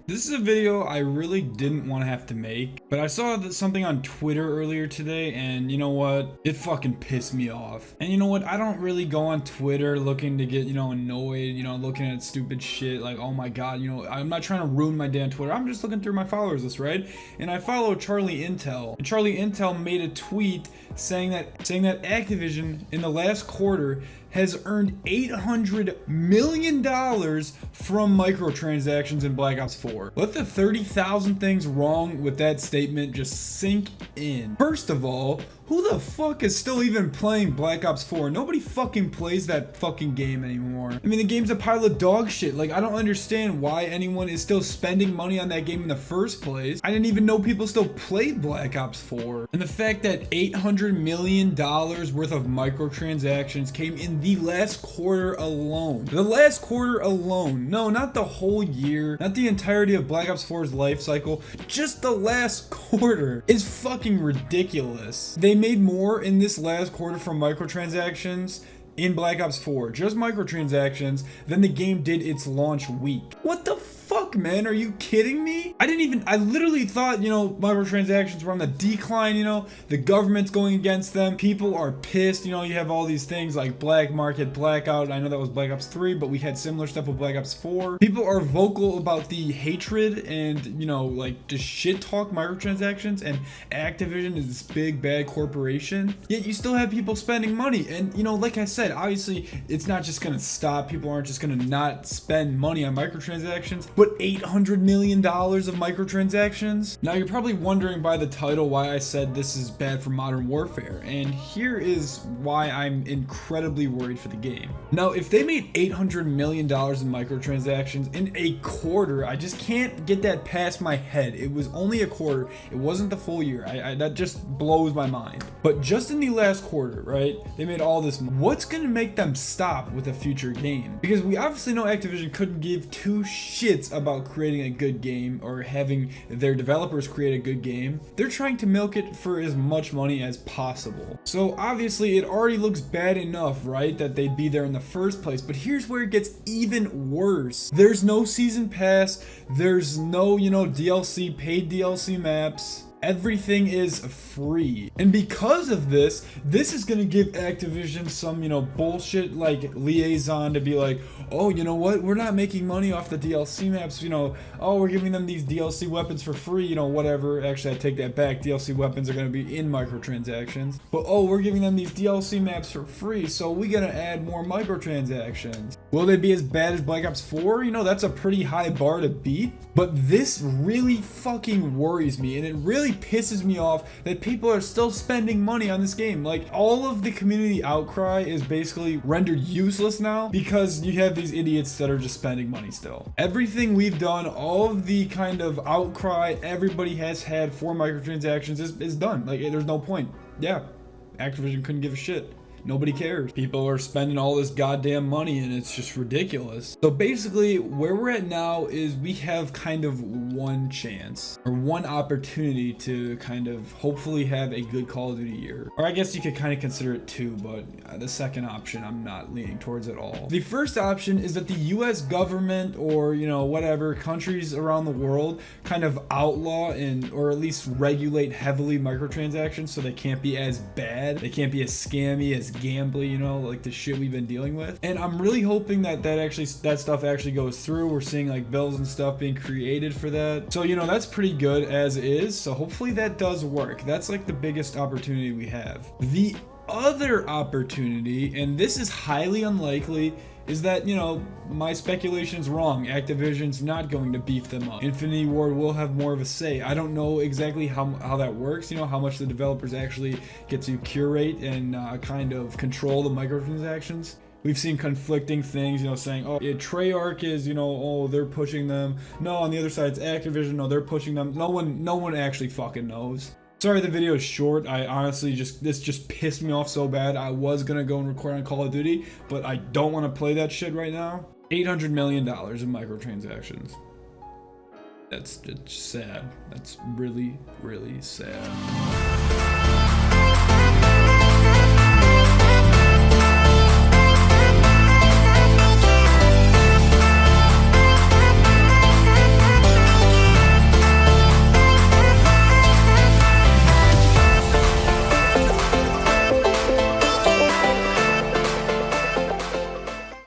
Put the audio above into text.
This is a video I really didn't want to have to make, but I saw something on Twitter earlier today, and you know what? It fucking pissed me off. And you know what? I don't really go on Twitter looking to get, annoyed, looking at stupid shit like, oh my god, I'm not trying to ruin my damn Twitter. I'm just looking through my followers list, right? And I follow Charlie Intel. And Charlie Intel made a tweet saying that Activision in the last quarter has earned $800 million from microtransactions in Black Ops 4. Let the 30,000 things wrong with that statement just sink in. First of all, who the fuck is still even playing Black Ops 4? Nobody fucking plays that fucking game anymore. I mean, the game's a pile of dog shit. Like, I don't understand why anyone is still spending money on that game in the first place. I didn't even know people still played Black Ops 4. And the fact that $800 million worth of microtransactions came in the last quarter alone. The last quarter alone. No, not the whole year. Not the entirety of Black Ops 4's life cycle. Just the last quarter is fucking ridiculous. They made more in this last quarter from microtransactions in Black Ops 4, just microtransactions, than the game did its launch week. What the fuck, man? Are you kidding me? I literally thought, microtransactions were on the decline, the government's going against them. People are pissed, you have all these things like Black Market Blackout. I know that was Black Ops 3, but we had similar stuff with Black Ops 4. People are vocal about the hatred and, just shit talk microtransactions, and Activision is this big bad corporation. Yet you still have people spending money. And, like I said, obviously it's not just gonna stop. People aren't just gonna not spend money on microtransactions, but $800 million of microtransactions? Now you're probably wondering by the title why I said this is bad for Modern Warfare, and here is why I'm incredibly worried for the game. Now, if they made $800 million in microtransactions in a quarter, I just can't get that past my head. It was only a quarter. It wasn't the full year. That just blows my mind. But just in the last quarter, right, they made all this. What's gonna make them stop with a future game? Because we obviously know Activision couldn't give two shits about creating a good game or having their developers create a good game. They're trying to milk it for as much money as possible. So obviously it already looks bad enough, right, that they'd be there in the first place. But here's where it gets even worse. There's no season pass. There's no, DLC, paid DLC maps. Everything is free. And because of this is gonna give Activision some, bullshit like liaison to be like, oh, you know what? We're not making money off the DLC maps, oh, we're giving them these DLC weapons for free, whatever. Actually, I take that back. DLC weapons are gonna be in microtransactions. But oh, we're giving them these DLC maps for free, so we gotta add more microtransactions. Will they be as bad as Black Ops 4? That's a pretty high bar to beat. But this really fucking worries me, and it really pisses me off that people are still spending money on this game. Like, all of the community outcry is basically rendered useless now because you have these idiots that are just spending money still. Everything we've done, all of the kind of outcry everybody has had for microtransactions is done. Like, there's no point. Yeah, Activision couldn't give a shit. Nobody cares. People are spending all this goddamn money and it's just ridiculous. So basically where we're at now is we have kind of one chance or one opportunity to kind of hopefully have a good Call of Duty year. Or I guess you could kind of consider it two, but the second option I'm not leaning towards at all. The first option is that the US government or, whatever countries around the world kind of outlaw or at least regulate heavily microtransactions so they can't be as bad. They can't be as scammy, as gambly, like the shit we've been dealing with. And I'm really hoping that stuff actually goes through. We're seeing like bills and stuff being created for that. So, that's pretty good as is. So hopefully that does work. That's like the biggest opportunity we have. The other opportunity, and this is highly unlikely, is that, my speculation's wrong. Activision's not going to beef them up. Infinity Ward will have more of a say. I don't know exactly how that works, how much the developers actually get to curate and kind of control the microtransactions. We've seen conflicting things, saying, oh, Treyarch is, oh, they're pushing them. No, on the other side, it's Activision. No, they're pushing them. No one actually fucking knows. Sorry the video is short. I honestly this just pissed me off so bad. I was gonna go and record on Call of Duty, but I don't want to play that shit right now. $800 million in microtransactions. That's sad. That's really, really sad.